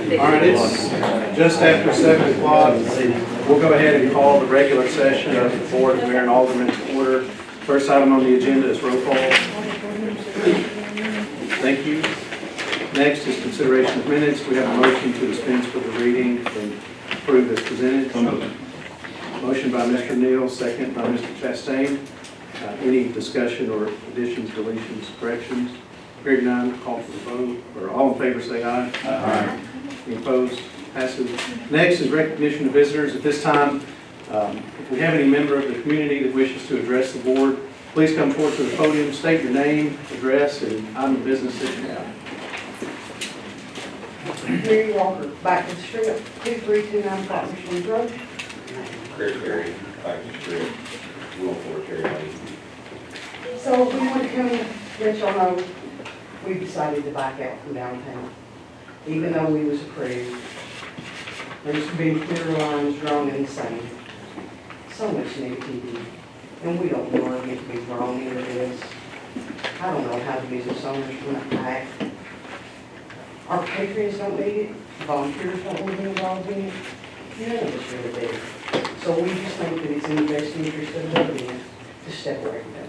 All right, it's just after 7 o'clock. We'll go ahead and call the regular session of the Board of Mayor and Aldermen to order. First item on the agenda is roll call. Thank you. Next is consideration of minutes. We have a motion to dispense with the reading and approve as presented. Motion by Mr. Neal, second by Mr. Chastain. Any discussion or additions, deletions, corrections? Hearing none, call for the vote. Or all in favor say aye. Aye. Any opposed? Passes. Next is recognition of visitors. At this time, if we have any member of the community that wishes to address the board, please come forward to the podium, state your name, address, and item of business that you have. Mary Walker, back to the street, 2329 Cottonwood Road. Chris Berry, back to the street, Will Ford, Terry Lane. So we want to come and let y'all know, we decided to back out from downtown, even though we was approved. There's been clear lines drawn in the sand. So much negativity, and we don't want to get to be drawn into this. I don't know how the business owners want to act. Our patrons don't need it, volunteers don't want to be involved in it, none of us really do. So we just think that it's in the best interest of the government to separate them.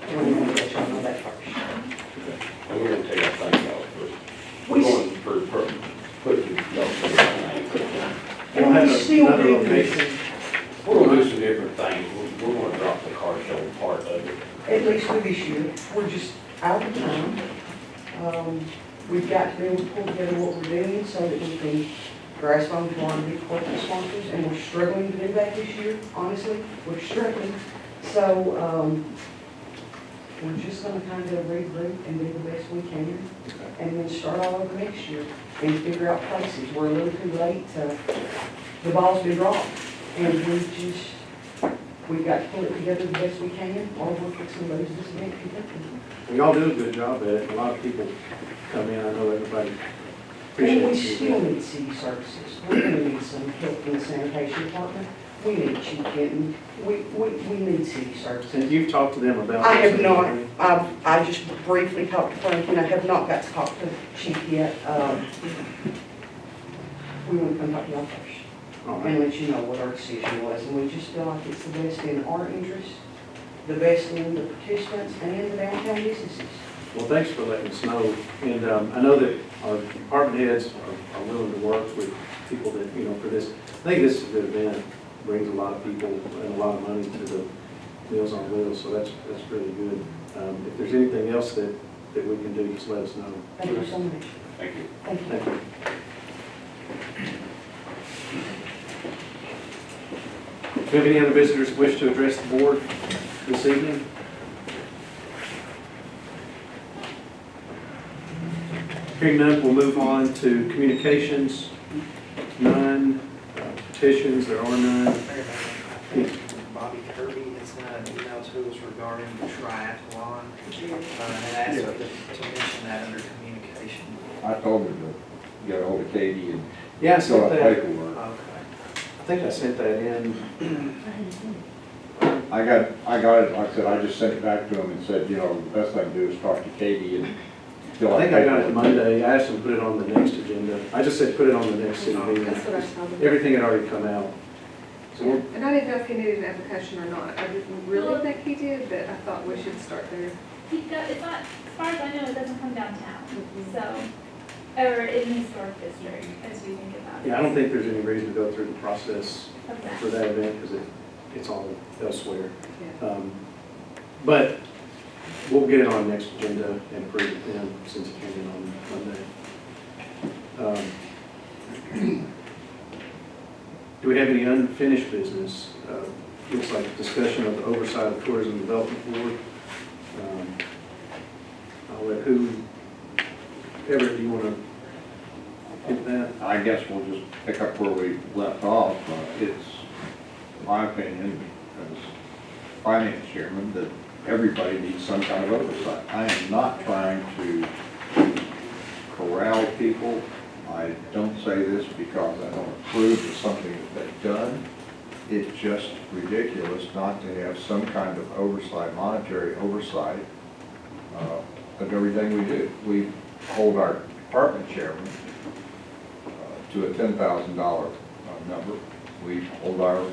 And we want to let y'all know that first. And we're gonna take our things out first. We're going for putting, And we still another do location. this, we're gonna do some different things. We're gonna drop the car show part of it. at least for this year, we're just out of time. We've got to be able to pull together what we're doing so that we can grasp on to our big corporate sponsors, and we're struggling to do that this year, honestly, we're struggling. So, we're just gonna kind of regroup and do the best we can, and then start all over next year and figure out places. We're a little too late to, the ball's been dropped, and we've got to pull it together the best we can, or we're fixing to lose this event completely. We all do a good job at it. A lot of people come in. I know everybody And we appreciates still it. need city services. We're gonna need some help in the sanitation department. We need chief getting, we need city services. And you've talked to them about I this, have not, haven't you? I just briefly talked to Frank, and I have not got to talk to chief yet. We want to come talk to y'all first All right. and let you know what our decision was. And we just feel like it's the best in our interest, the best in the participants and the downtown businesses. Well, thanks for letting us know. And I know that our department heads are willing to work with people that, for this. I think this is a good event. Brings a lot of people and a lot of money to the Meals on Wheels, so that's really good. If there's anything else that we can do, just let us know. Thank you so much. Thank you. Thank you. Thank you. Do you have any other visitors who wish to address the board this evening? Hearing none, we'll move on to communications. None. Petitions, there are none. Bobby Kirby has sent an email to us regarding the triathlon, and asked us to mention that under communication. I told her to get a hold of Katie and Yeah, I fill sent out that. Okay. paperwork. I think I sent that in. I got it, like I said, I just sent it back to him and said, the best thing to do is talk to Katie and fill out I think I got it paperwork. Monday. I asked them to put it on the next agenda. I just said put it on the next city meeting. That's what I told him. Everything had already come out. So we're, And I didn't know if he needed an application or not. I didn't really think he did, but I thought we should start there. It's not, as far as I know, it doesn't come downtown, Mhm. so, or in the historic district, as we think about it. yeah, I don't think there's any reason to go through the process Okay. for that event because it's all elsewhere. Yeah. But we'll get it on the next agenda and approve it then since it came in on Monday. Do we have any unfinished business? Looks like discussion of the oversight of Tourism Development Board. I'll let Everett, do you want to hit that? I guess we'll just pick up where we left off. It's my opinion, as finance chairman, that everybody needs some kind of oversight. I am not trying to corral people. I don't say this because I don't approve of something that they've done. It's just ridiculous not to have some kind of oversight, monetary oversight of everything we do. We hold our department chairman to a $10,000 number. We hold our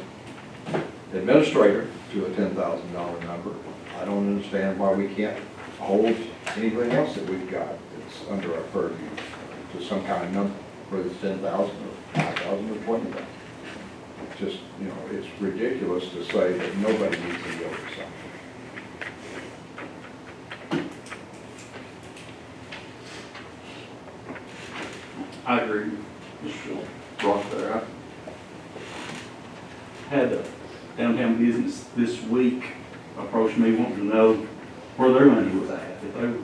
administrator to a $10,000 number. I don't understand why we can't hold anything else that we've got that's under our purview to some kind of number, whether it's 10,000 or 5,000 or 20,000. Just, you know, it's ridiculous to say that nobody needs any oversight. I agree with Mr. Brock there. I had a downtown business this week approach me wanting to know where their money was at. If they were,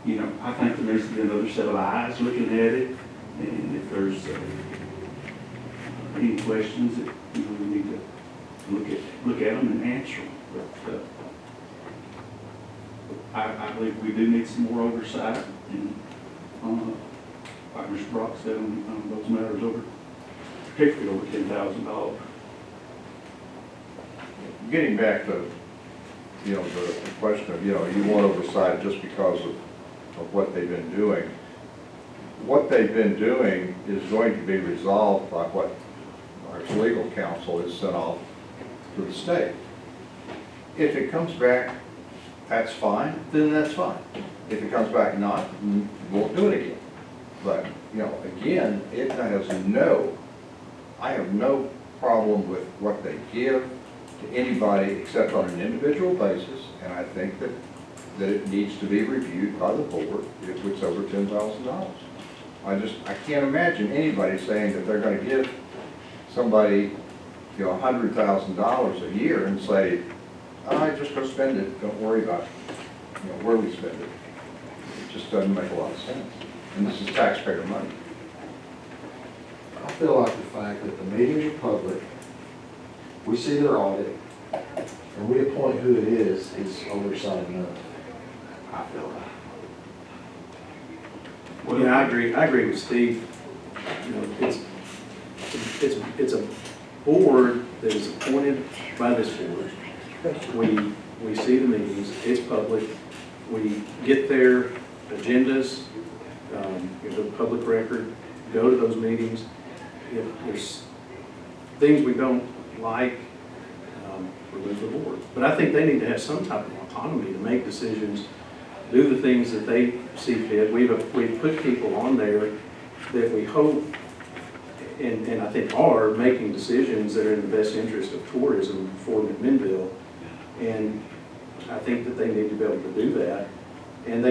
you know, I think there needs to be another set of eyes looking at it. And if there's any questions that, you know, we need to look at them and answer them. But I believe we do need some more oversight and, like Mr. Brock said, on those matters over, particularly over $10,000. Getting back to, you know, the question of, you know, you want oversight just because of what they've been doing. What they've been doing is going to be resolved by what our legal counsel has sent off to the state. If it comes back, that's fine, then that's fine. If it comes back not, we won't do it again. But, you know, again, I have no problem with what they give to anybody except on an individual basis, and I think that it needs to be reviewed by the board if it's over $10,000. I can't imagine anybody saying that they're gonna give somebody, you know, $100,000 a year and say, just go spend it, don't worry about, you know, where we spend it. It just doesn't make a lot of sense. And this is taxpayer money. I feel like the fact that the meetings are public, we see their audit, and we appoint who it is oversight enough. I feel like. Yeah, I agree with Steve. You know, it's a board that is appointed by this board. We see the meetings, it's public, we get their agendas, the public record, go to those meetings. If there's things we don't like, remove the board. But I think they need to have some type of autonomy to make decisions, do the things that they see fit. We've put people on there that we hope and I think are making decisions that are in the best interest of tourism for McMinnville. And I think that they need to be able to do that. And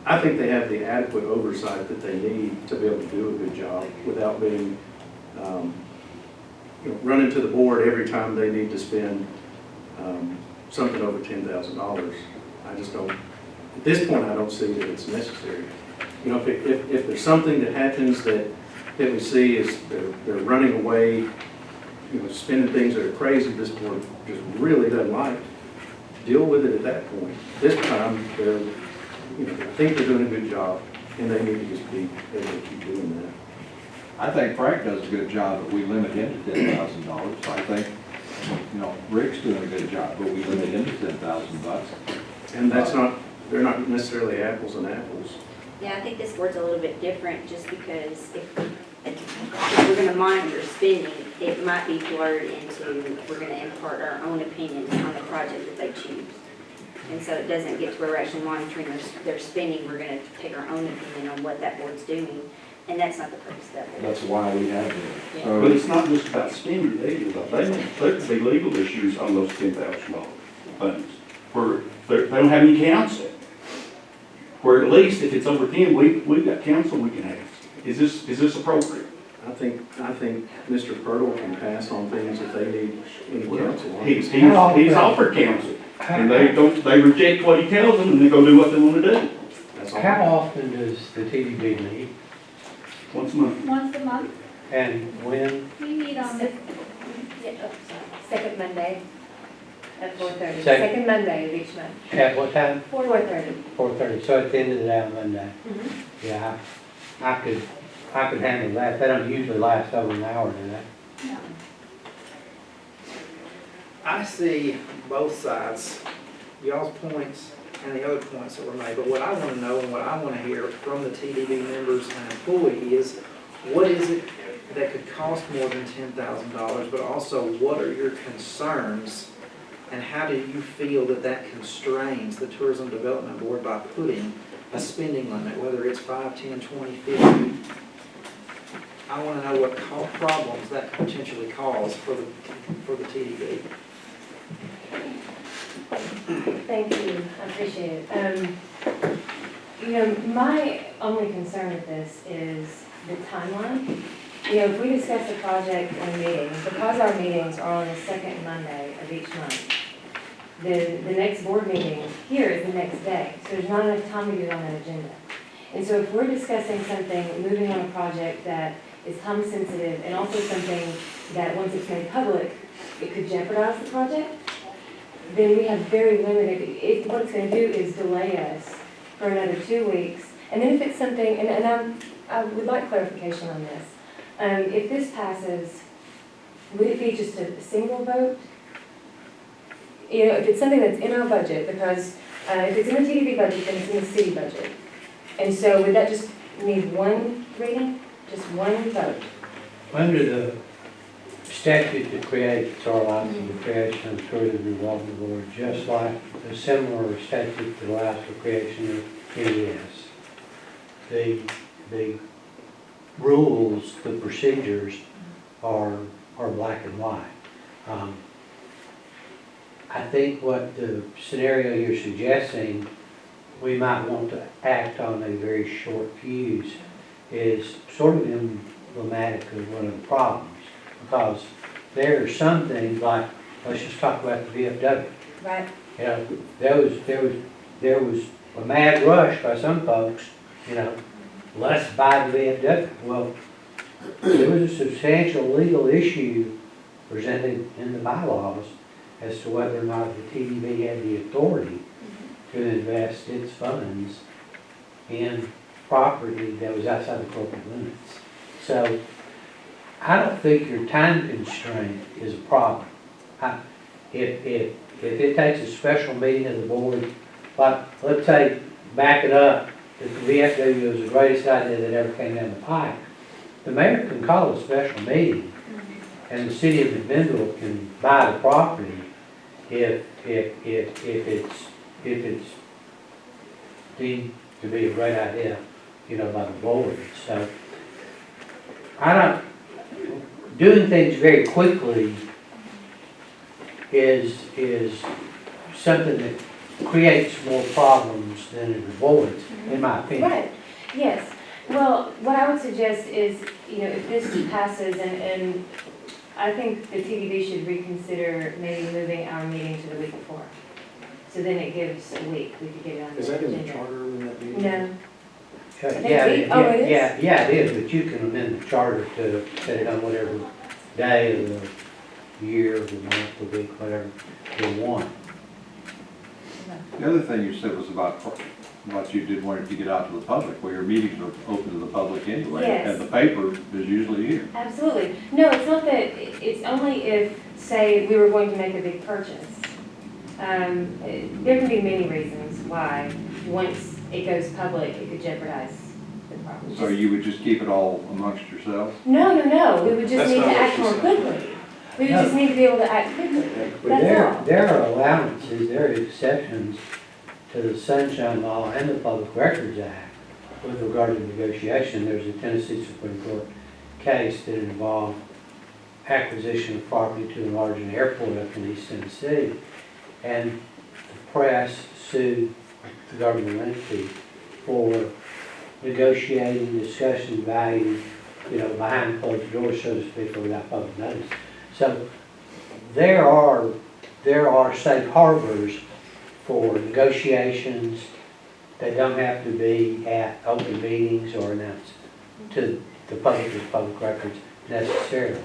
I think they have the adequate oversight that they need to be able to do a good job without being, running to the board every time they need to spend something over $10,000. I just don't, at this point, I don't see that it's necessary. You know, if there's something that happens that we see is they're running away, you know, spending things that are crazy, this board just really doesn't like, deal with it at that point. This time, I think they're doing a good job, and they need to just be able to keep doing that. I think Frank does a good job, but we limit him to $10,000. I think, you know, Rick's doing a good job, but we limit him to $10,000. And they're not necessarily apples and apples. Yeah, I think this board's a little bit different just because if we're gonna monitor spending, it might be blurred into, we're gonna impart our own opinions on the project that they choose. And so it doesn't get to where we're actually monitoring their spending, we're gonna take our own opinion on what that board's doing, and that's not the purpose of that board. That's why we have it. Yeah. But it's not just about spending either. There could be legal issues on those $10,000 funds where they don't have any counsel. Where at least if it's over 10, we've got counsel we can ask. Is this appropriate? I think Mr. Purtle can pass on things if they need any counsel. He's offered counsel, and they reject what he tells them, and they go do what they want to do. That's all. How often does the TDB meet, Once a month. Once a month, and when? we meet on the, Second Monday at 4:30. Second- Second Monday of each month. At what time? 4:30. 4:30, so at the end of the day on Monday. Yeah, I could handle that. They don't usually last over an hour, do they? no. I see both sides, y'all's points and the other points that were made, but what I want to know and what I want to hear from the TDB members and employees, what is it that could cost more than $10,000, but also what are your concerns? And how do you feel that that constrains the Tourism Development Board by putting a spending limit, whether it's 5, 10, 20, 50? I want to know what problems that could potentially cause for the TDB. Thank you, I appreciate it. You know, my only concern with this is the timeline. You know, if we discuss a project in a meeting, because our meetings are on the second Monday of each month, the next board meeting here is the next day, so there's not enough time to get it on that agenda. And so if we're discussing something, moving on a project that is time sensitive, and also something that once it's made public, it could jeopardize the project, then we have very limited, what it's gonna do is delay us for another 2 weeks. And then if it's something, I would like clarification on this. If this passes, would it be just a single vote? You know, if it's something that's in our budget, because if it's in the TDB budget, then it's in the city budget. And so would that just need one reading, just one vote? Under the statute that creates or allows for the creation of tourism development board, just like the similar statute that allows for creation of NES, the rules, the procedures are black and white. I think what the scenario you're suggesting, we might want to act on a very short fuse, is sort of emblematic of one of the problems. Because there are some things like, let's just talk about the VFW. Right. You know, there was a mad rush by some folks, you know, let's buy the VFW. Well, there was a substantial legal issue presented in the bylaws as to whether or not the TDB had the authority to invest its funds in property that was outside the corporate limits. So I don't think your time constraint is a problem. If it takes a special meeting of the board, like, let's say, back it up, if the VFW was the greatest idea that ever came down the pike, the mayor can call a special meeting, and the city of McMinnville can buy the property if it's deemed to be a great idea, you know, by the board. So doing things very quickly is something that creates more problems than it avoids, in my opinion. Right, yes. Well, what I would suggest is, you know, if this passes, and I think the TDB should reconsider maybe moving our meeting to the week before. So then it gives a week, we could get it on the Is that in the agenda. charter in that meeting? No. Yeah, it is? yeah, it is, but you can amend the charter to set it on whatever day of the year, the month, the week, whatever you want. The other thing you said was about what you did want it to get out to the public, well, your meetings are open to the public anyway. Yes. And the paper is usually here. Absolutely. No, it's not that, it's only if, say, we were going to make a big purchase. There can be many reasons why, once it goes public, it could jeopardize the property. So you would just keep it all amongst yourselves? No, we would just That's need not to what act she more said. quickly. We would No. just need to be able to act quickly. But That's all. there are allowances, there are exceptions to the Sunshine Law and the Public Records Act with regard to negotiation. There's a Tennessee Supreme Court case that involved acquisition of property to enlarge an airport up in East Tennessee. And the press sued the government entity for negotiating, discussing value, you know, behind closed doors, so to speak, or without public notice. So there are safe harbors for negotiations that don't have to be at open meetings or announced to the public as public records necessarily.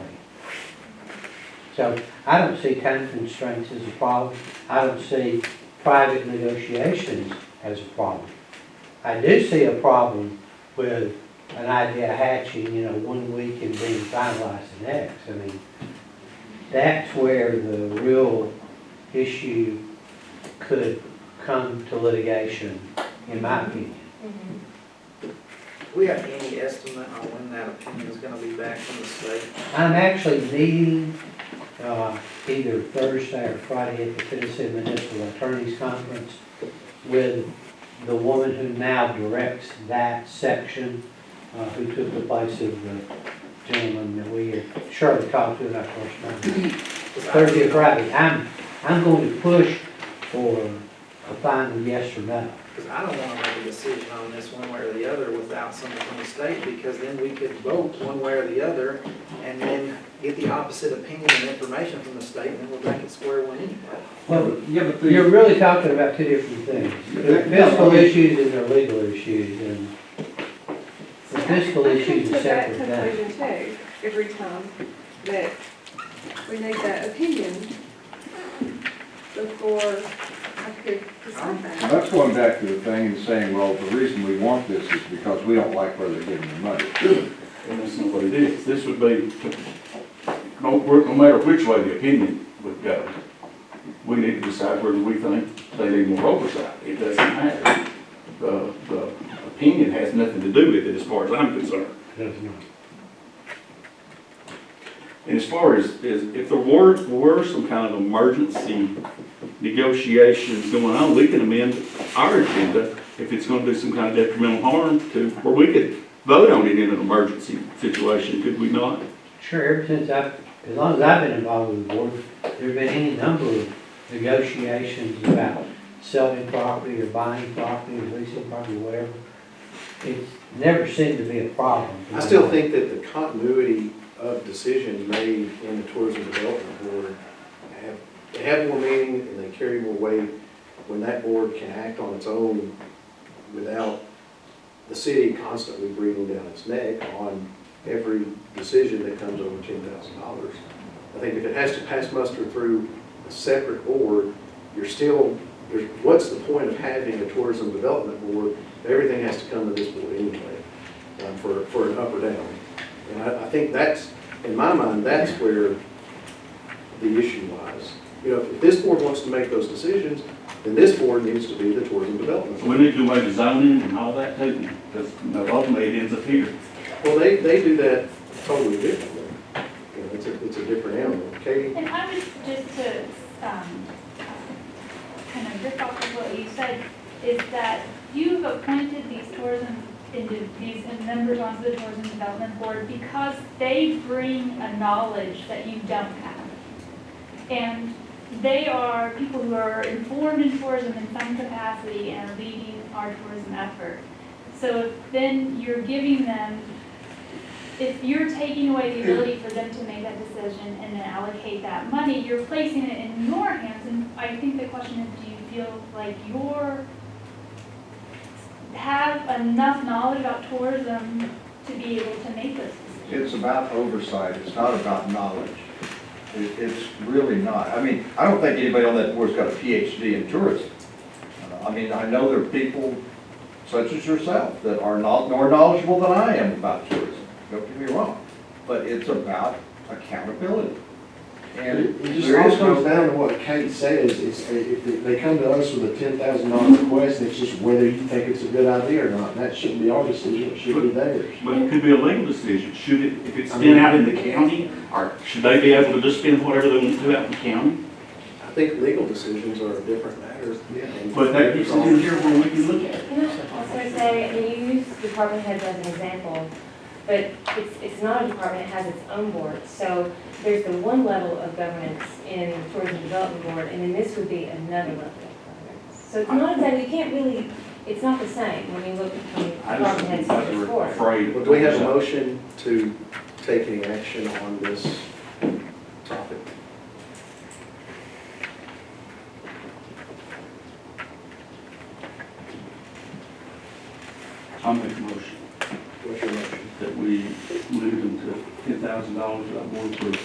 So I don't see time constraints as a problem. I don't see private negotiations as a problem. I do see a problem with an idea hatching, you know, 1 week and being finalized the next. I mean, that's where the real issue could come to litigation, in my opinion. Do we have any estimate on when that opinion is gonna be back from the state? I'm actually meeting, either Thursday or Friday at the Tennessee Municipal Attorneys Conference with the woman who now directs that section, who took the place of the gentleman that we had Shirley talked to in our first meeting. Thursday or Friday. I'm going to push for a final yes or no. Because I don't wanna make a decision on this one way or the other without something from the state, because then we could vote one way or the other, and then get the opposite opinion and information from the state, and then we'll make it square one anyway. Well, Yeah, but you're really talking about two different things. There are fiscal issues and there are legal issues, and the fiscal issues are separate I come to that things. conclusion too, every time, that we need that opinion before I could decide that. That's going back to the thing and saying, well, the reason we want this is because we don't like where they're giving the money. And that's not what it is. This would be, no matter which way the opinion would go, we need to decide whether we think they need more oversight. It doesn't matter. The opinion has nothing to do with it as far as I'm concerned. And as far as if there were some kind of emergency negotiations going on, we can amend our agenda if it's gonna do some kind of detrimental harm to, where we could vote on it in an emergency situation, could we not? Sure, ever since as long as I've been involved with the board, there've been any number of negotiations about selling property or buying property or leasing property, whatever. It's never seemed to be a problem. I still think that the continuity of decisions made in the Tourism Development Board they have more meaning and they carry more weight when that board can act on its own without the city constantly breathing down its neck on every decision that comes over $10,000. I think if it has to pass muster through a separate board, what's the point of having a Tourism Development Board? Everything has to come to this board anyway, for an up or down. And I think that's, in my mind, that's where the issue lies. You know, if this board wants to make those decisions, then this board needs to be the Tourism Development So Board. we need to make the zoning and all that too, because ultimately it ends up here. Well, they do that totally differently. You know, it's a different animal. Katie? And I was just to, kind of riff off of what you said, is that you've appointed these these members onto the Tourism Development Board because they bring a knowledge that you don't have. And they are people who are informed in tourism in some capacity and are leading our tourism effort. So then you're giving them, if you're taking away the ability for them to make that decision and then allocate that money, you're placing it in your hands. And I think the question is, do you feel like have enough knowledge about tourism to be able to make those decisions? It's about oversight, it's not about knowledge. It's really not. I mean, I don't think anybody on that board's got a PhD in tourism. I mean, I know there are people such as yourself that are not more knowledgeable than I am about tourism. Don't get me wrong. But it's about accountability. And It just there all is comes no, down to what Kate says, if they come to us with a $10,000 request, it's just whether you think it's a good idea or not, and that shouldn't be our decision, it should be theirs. But it could be a legal decision. Should it, if it's spent out in the county, or should they be able to just spend whatever they want to out in the county? I think legal decisions are a different matter. And- But that gets in here where we can look at it. Can I also say, I mean, you use department heads as an example, but it's not a department, it has its own board. So there's the one level of governance in the Tourism Development Board, and then this would be another level of governance. So it's not exactly, you can't really, it's not the same when you look from I department just heads think to we're the board. afraid. Well, do we have a motion to take any action on this topic? I'll make a motion What's your motion? that we move them to $10,000 without board approval.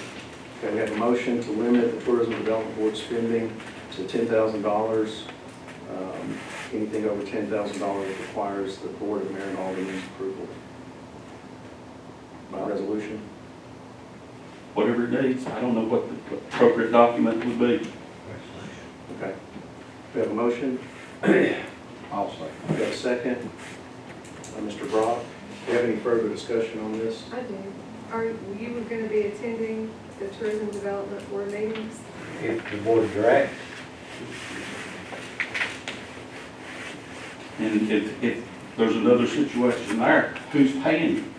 Okay, we have a motion to limit the Tourism Development Board spending to $10,000. Anything over $10,000 requires the Board of Mayor and Aldermen's approval by resolution. Whatever it needs, I don't know what the appropriate document would be. Okay. We have a motion. I'll say. We have a second. Mr. Brock. Do you have any further discussion on this? I do. Are you going to be attending the Tourism Development Board meetings? If the board directs, And if there's another situation there, who's paying him?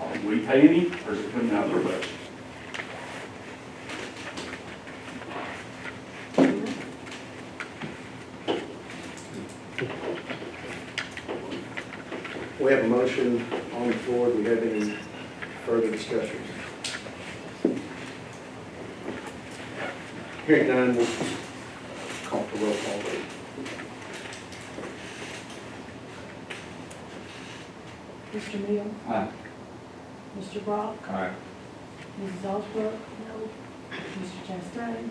Are we paying him, or is it coming out of their budget? We have a motion on the floor. Do we have any further discussion? Hearing none, we'll call for roll call vote. Mr. Neal? Aye. Mr. Brock? Aye. Mrs. Osborne? No. Mr. Chastain?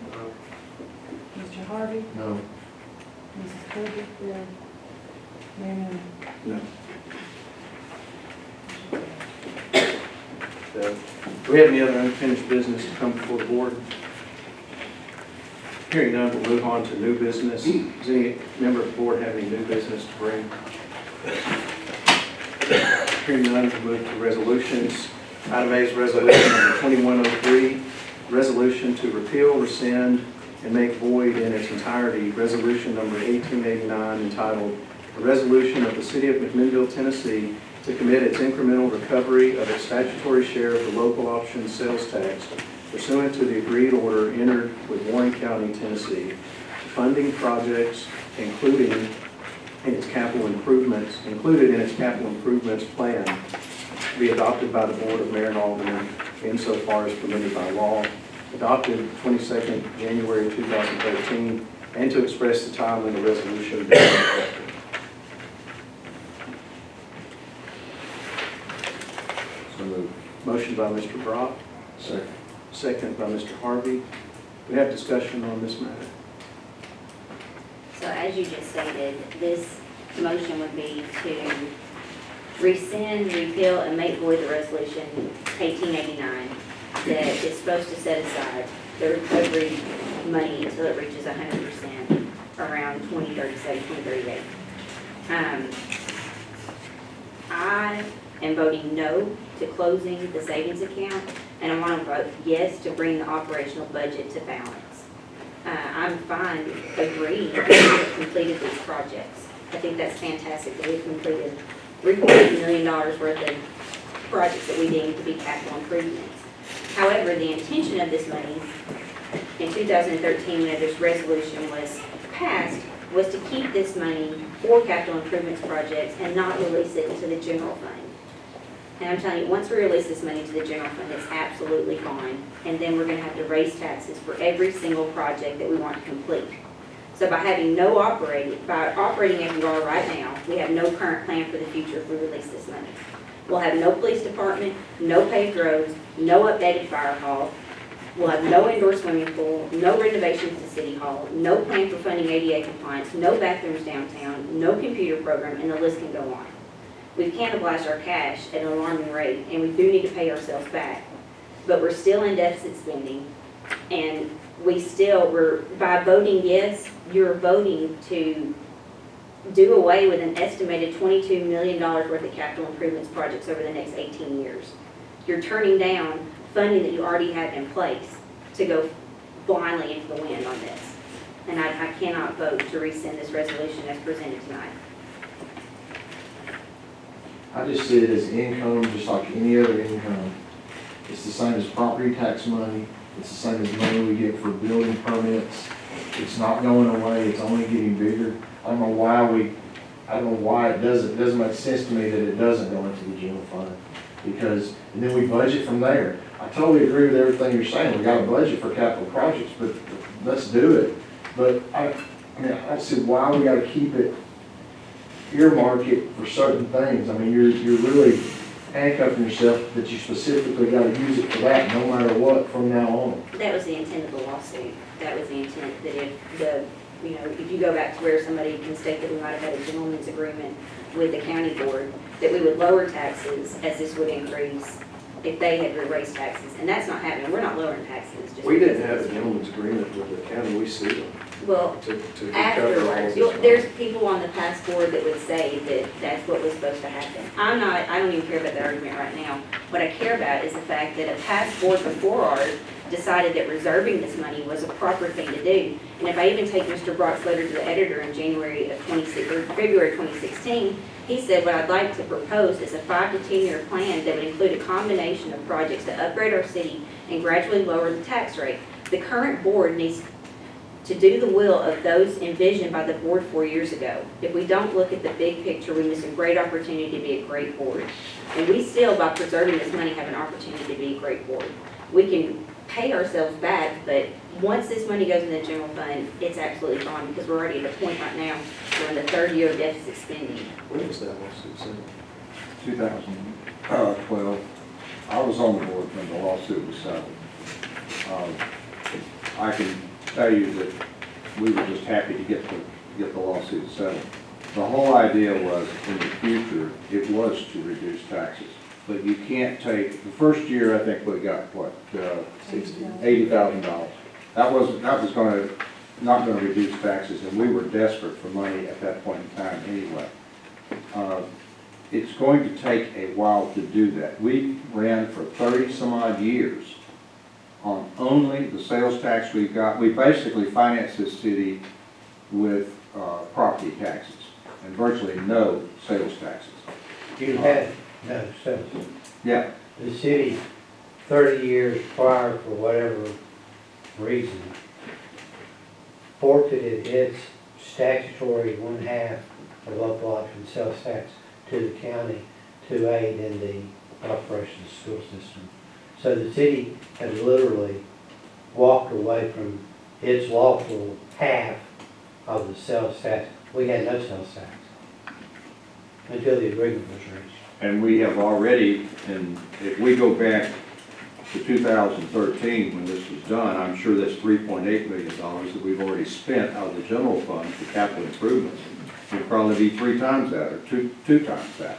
Mr. Harvey? No. Mrs. Kirby? No. Mayor Moore? No. Do we have any other unfinished business to come before the board? Hearing none, we'll move on to new business. Does any member of the board have any new business to bring? Hearing none, we'll move to resolutions. Item A is resolution number 2103, resolution to repeal, rescind, and make void in its entirety resolution number 1889 entitled, "A Resolution of the City of McMinnville, Tennessee to commit its incremental recovery of its statutory share of the local option sales tax pursuant to the agreed order entered with Warren County, Tennessee, funding projects included in its capital improvements plan to be adopted by the Board of Mayor and Aldermen insofar as permitted by law, adopted 22nd January 2013, and to express the time when the resolution becomes effective." So moved. Motion by Mr. Brock, Second. second by Mr. Harvey. We have discussion on this matter. So as you just stated, this motion would be to rescind, repeal, and make void the resolution 1889 that is supposed to set aside the recovery money until it reaches 100% around 2037, 2038. I am voting no to closing the savings account, and I want to vote yes to bring the operational budget to balance. I'm fine agreeing that we've completed these projects. I think that's fantastic that we've completed $3.8 million worth of projects that we deem to be capital improvements. However, the intention of this money in 2013, when this resolution was passed, was to keep this money for capital improvements projects and not release it into the general fund. And I'm telling you, once we release this money to the general fund, it's absolutely gone. And then we're going to have to raise taxes for every single project that we want to complete. So by having by operating as we are right now, we have no current plan for the future if we release this money. We'll have no police department, no paved roads, no updated fire hall. We'll have no indoor swimming pool, no renovations to City Hall, no plan for funding ADA compliance, no bathrooms downtown, no computer program, and the list can go on. We've cannibalized our cash at an alarming rate, and we do need to pay ourselves back. But we're still in deficit spending, and by voting yes, you're voting to do away with an estimated $22 million worth of capital improvements projects over the next 18 years. You're turning down funding that you already have in place to go blindly into the wind on this. And I cannot vote to rescind this resolution as presented tonight. I just see it as income, just like any other income. It's the same as property tax money. It's the same as money we get for building permits. It's not going away. It's only getting bigger. I don't know why it doesn't make sense to me that it doesn't go into the general fund. And then we budget from there. I totally agree with everything you're saying. We got a budget for capital projects, but let's do it. But I don't see why we gotta keep it, earmark it for certain things. I mean, you're really handcuffing yourself that you specifically gotta use it for that no matter what from now on. That was the intent of the lawsuit. That was the intent, that if you go back to where somebody can state that we might have had a gentleman's agreement with the county board, that we would lower taxes as this would increase if they had raised taxes. And that's not happening. We're not lowering taxes. We didn't have a gentleman's agreement with the county. We sued them. Well, to recover all afterwards, this money. there's people on the past board that would say that that's what was supposed to happen. I don't even care about the argument right now. What I care about is the fact that a past board before ours decided that reserving this money was a proper thing to do. And if I even take Mr. Brock's letter to the editor in January of February 2016, he said, what I'd like to propose is a 5 to 10 year plan that would include a combination of projects to upgrade our city and gradually lower the tax rate. The current board needs to do the will of those envisioned by the board 4 years ago. If we don't look at the big picture, we miss a great opportunity to be a great board. And we still, by preserving this money, have an opportunity to be a great board. We can pay ourselves back, but once this money goes in the general fund, it's absolutely gone, because we're already at a point right now, we're in the third year of deficit spending. When was that lawsuit sent? 2012. I was on the board when the lawsuit was settled. I can tell you that we were just happy to get the lawsuit settled. The whole idea was, in the future, it was to reduce taxes. But you can't take, the first year, I think we got, what, $80,000. That was not gonna reduce taxes, and we were desperate for money at that point in time anyway. It's going to take a while to do that. We ran for 30 some odd years on only the sales tax we got. We basically financed this city with property taxes and virtually no sales taxes. You had no sales. Yeah, The city, 30 years prior, for whatever reason, forfeited its statutory 1/2 of local option sales tax to the county to aid in the operation of the school system. So the city had literally walked away from its lawful half of the sales tax. We had no sales tax until the agreement was reached. and we have already, and if we go back to 2013 when this was done, I'm sure that's $3.8 million that we've already spent out of the general fund for capital improvements. It'll probably be 3 times that or two times that.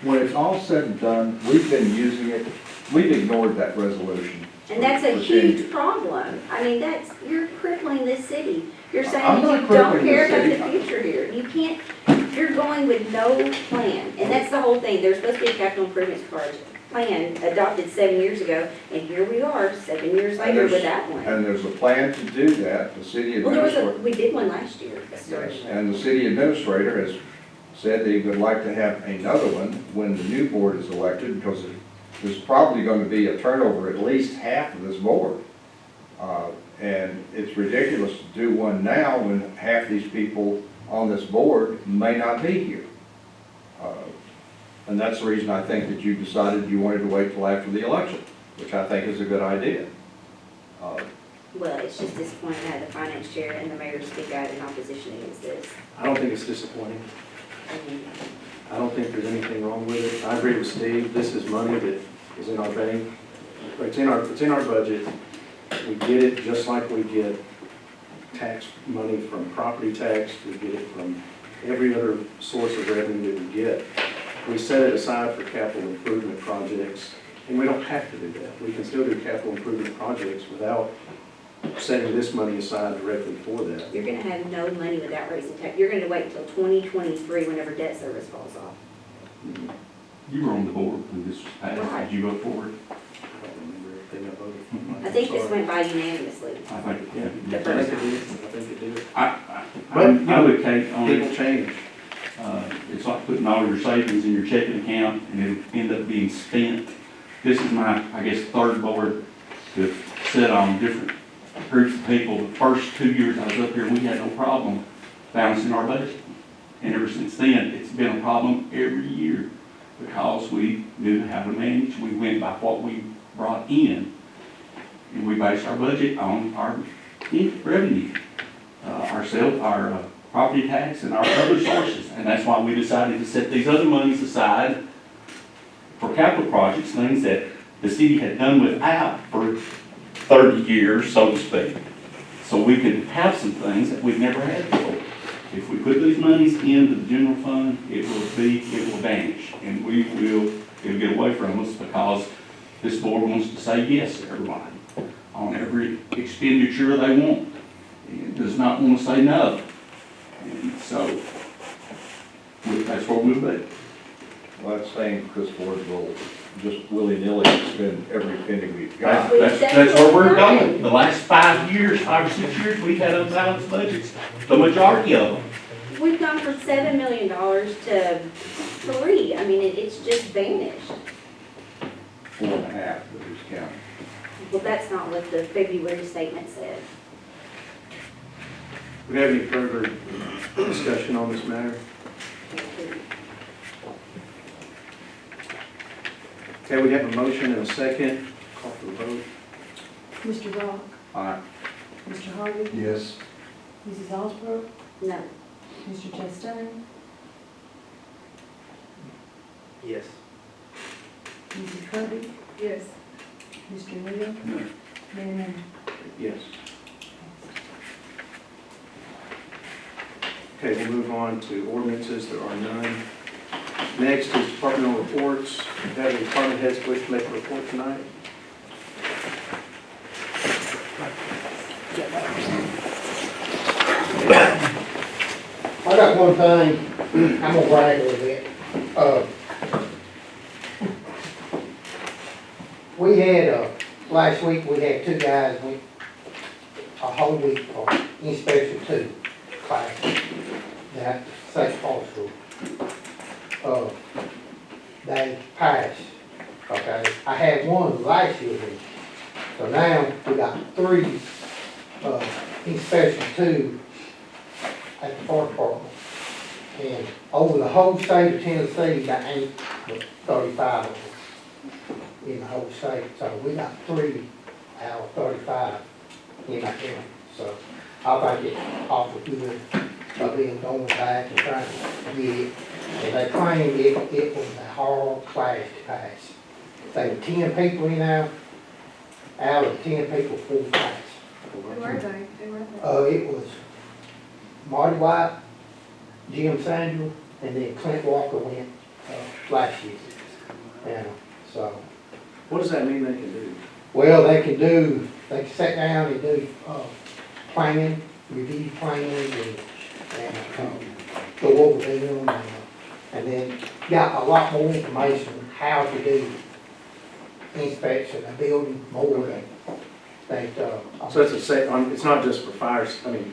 When it's all said and done, we've been using it, we've ignored that resolution. And that's a for 10 huge years. problem. I mean, you're crippling this city. You're I'm saying not that you don't crippling care the about city. the future here. You can't, you're going with no plan. And that's the whole thing. There's supposed to be a capital improvements plan adopted 7 years ago, and here we are, 7 years later without one. And there's a plan to do that. The city Well, administrator. we did one last year. Yes, and the city administrator has said that he would like to have another one when the new board is elected, because there's probably going to be a turnover at least half of this board. And it's ridiculous to do one now when half these people on this board may not be here. And that's the reason I think that you decided you wanted to wait till after the election, which I think is a good idea. Well, it's just disappointing to have the finance chair and the mayor speak out in opposition against this. I don't think it's disappointing. I mean, I don't think there's anything wrong with it. I agree with Steve, this is money that is in our bank. It's in our budget. We get it just like we get tax money from property tax, we get it from every other source of revenue that we get. We set it aside for capital improvement projects, and we don't have to do that. We can still do capital improvement projects without setting this money aside directly for that. you're gonna have no money without raising tax. You're gonna wait until 2023 whenever debt service falls off. You were on the board when this was passed. Right. Did you vote for it? I don't remember everything I voted for. I think this went by unanimously. I think, Yeah, The I first think it time. did. I think it did. I would take on People it, change. it's like putting all your savings in your checking account and it'll end up being spent. This is my, I guess, third board to sit on different groups of people. The first 2 years I was up here, we had no problem balancing our budget. And ever since then, it's been a problem every year because we knew how to manage. We went by what we brought in. And we based our budget on our revenue, our property tax and our other sources. And that's why we decided to set these other monies aside for capital projects, things that the city had done without for 30 years, so to speak. So we could have some things that we've never had before. If we put these monies into the general fund, it will vanish, and it'll get away from us because this board wants to say yes to everybody on every expenditure they want. and does not want to say no. And so, that's where we'll be. Well, that's saying Chris Ford will just willy-nilly spend every penny we've got. That's where we're going. The last 5 years, 5 or 6 years, we've had unbalanced budgets, the majority of them. We've gone from $7 million to 3. I mean, it's just vanished. 4.5 that he's counting. Well, that's not what the February statement said. Do we have any further discussion on this matter? Okay, we have a motion and a second. Call for the vote. Mr. Rock, Aye. Mr. Harvey, Yes. Mrs. Osborne, No. Mr. Chastain, Yes. Mrs. Kirby, Yes. Mr. Neal, No. Mayor Moore. Yes. Okay, we'll move on to ordinances. There are none. Next is departmental reports. Do you have any department heads wish to make a report tonight? I got one thing, I'm gonna brag a little bit. We had, last week, we had 2 guys, went a whole week for inspection 2 class at St. Paul School. They passed, okay? I had one last year, so now we got 3, inspection 2 at the fire department. And over the whole state of Tennessee, there ain't but 35 of us in the whole state. So we got 3 out of 35 in our county. So I think it's awful good of them going back and trying to get it. And they claimed it was a hard class to pass. There were 10 people in there, out of 10 people, 4 passed. Who are they? Who are they? It was Marty White, Jim Samuel, and then Clint Walker went last year. And so, What does that mean they can do? well, they can sit down and do planning, review plans and go over them and then got a lot more information how to do inspection of building more than So it's not just for fires, I mean,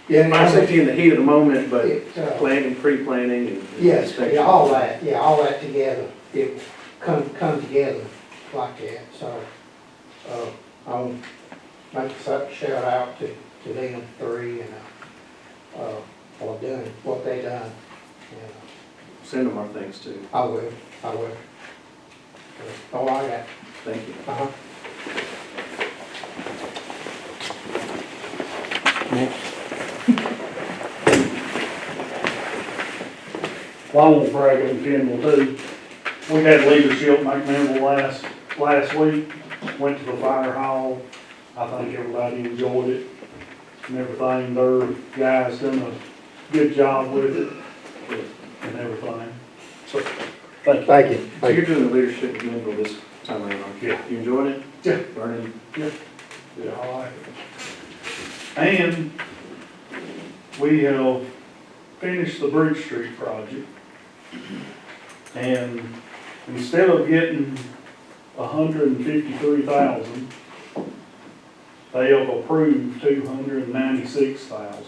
yeah, fire safety in the heat of the moment, but it, planning, pre-planning and yes, inspection. yeah, all that together, it come together like that, so, I'll make a shout out to them 3 and, for doing what they done. And Send them our thanks too. I will. That's all I got. Thank you. Uh-huh. Well, I won't brag on Kendall too. We had leadership make memorable last week, went to the fire hall. I think everybody enjoyed it and everything. Their guys done a good job with it and everything. So, thank you. So you're doing the leadership at Mingle this time around, aren't you? Yeah. You enjoying it? Yeah. Learning? Yeah, I like it. And we have finished the Bridge Street project. And instead of getting $153,000, they have approved $296,000.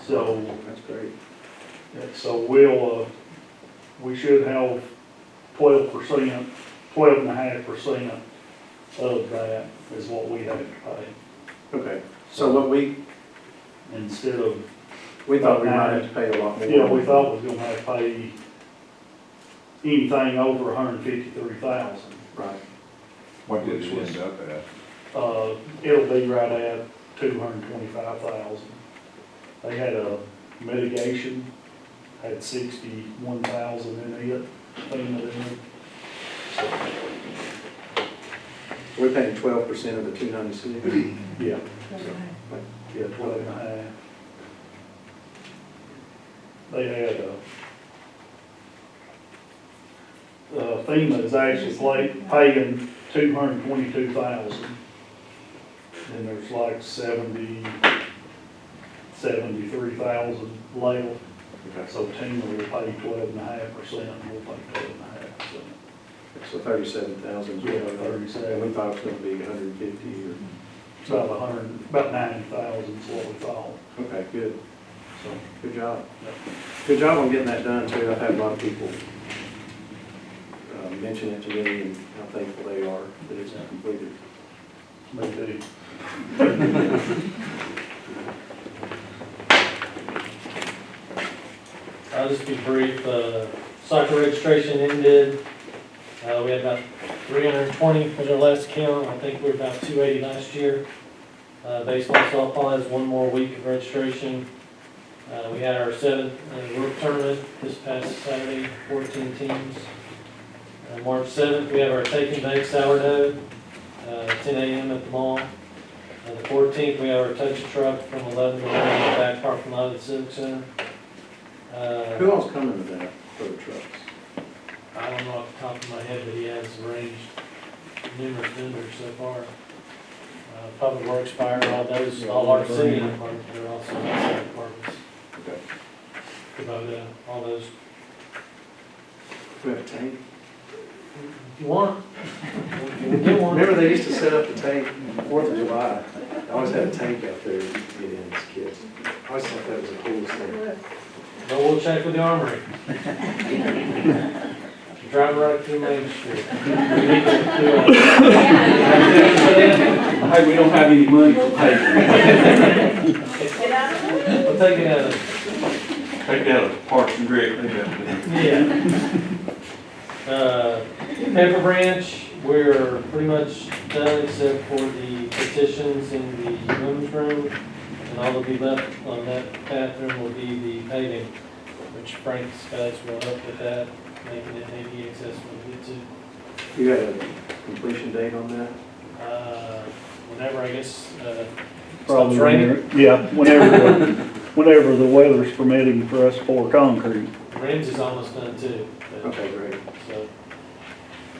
So, That's great. so we should have 12%, 12.5% of that is what we have to pay. Okay, so what we thought we might have to pay a lot more. Yeah, we thought we was gonna have to pay anything over $153,000. Right. What did it end up at? It'll be right at $225,000. They had a mitigation, had $61,000 in it, FEMA in. We're paying 12% of the 296. Yeah. Yeah, 12.5. They had FEMA is actually paying $222,000. then there's like 73,000 left. Okay. So Tina will pay 12.5%, and we'll pay 12.5%. So 37,000. Yeah, 37. And we thought it was gonna be 150 or, It's about about 90,000 is what we thought, okay, good. so. Good job. Good job on getting that done too. I've had a lot of people mention it to me and how thankful they are that it's completed. Me too. I'll just be brief. Soccer registration ended. We had about 320 was our last count. I think we were about 280 last year. Baseball, softball has one more week of registration. We had our 7th work tournament this past Saturday, 14 teams. March 7th, we have our Taking Bank sourdough, 10 a.m. at the mall. The 14th, we have our touch truck from 11 to 1 in the back parking lot of the Civic Center. Who all's coming to that for the trucks? I don't know off the top of my head, but he has arranged numerous vendors so far. Public Works, Fire, all those, all our city departments, they're also outside departments. Okay. Kubota, all those. We have a tank. If you want, we'll get one. Remember they used to set up the tank 4th of July? I always had a tank out there to get in as kids. I always thought that was the coolest thing. But we'll check with the armory. Drive right through Main Street. We need to do Hey, we don't have any money for paper. We'll take it out of. Take that out of Parks and Rec. Yeah. Pepper Branch, we're pretty much done except for the petitions in the women's room. And all that'll be left on that bathroom will be the paving, which Frank's guys will help with that, making it ADA accessible to get to. You got a completion date on that? Whenever, I guess, Probably stops raining. whenever the weather's permitting for us to pour concrete. Rims is almost done too. but- Okay, great. So,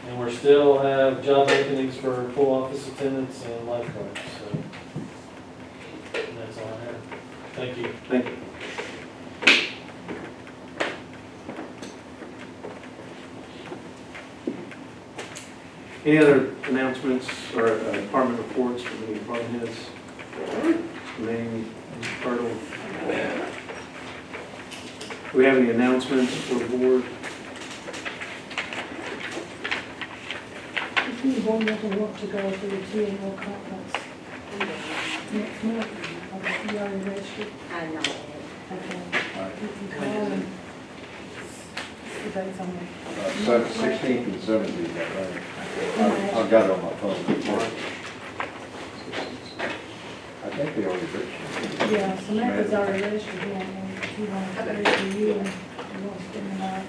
and we're still have job openings for full office attendants and lifeguards, so. And that's all I have. Thank you. Thank you. Any other announcements or department reports from any department heads? Name, Mr. Do we have any announcements for the board? If you want to want to go to the TNO conference next month, you already registered. I'm not. Okay. You can call and the dates on it. 16th and 17th, that right? I've got it on my phone. I think they already reached. Yeah, Samantha's already registered him, and if you want to register you and you want to spend the night.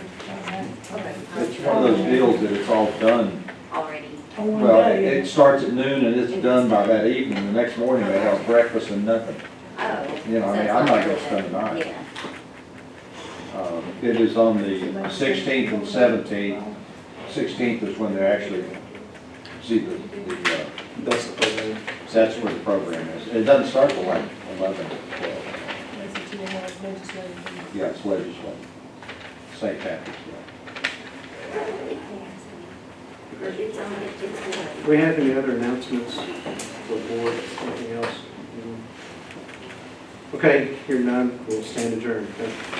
It's one of those deals that it's all done. Already. Well, it starts at noon and it's done by that evening. The next morning they have breakfast and nothing. Oh. You know, I mean, I'm not gonna spend the night. Yeah. It is on the 16th and 17th. 16th is when they actually see That's the program. that's where the program is. It doesn't start till like 11 or 12. That's the TNO legislative. Yeah, it's legislative. St. Patrick's Day. It's on, it's good. Do we have any other announcements for the board? Anything else? Okay, hearing none, we'll stand adjourned. Thank you.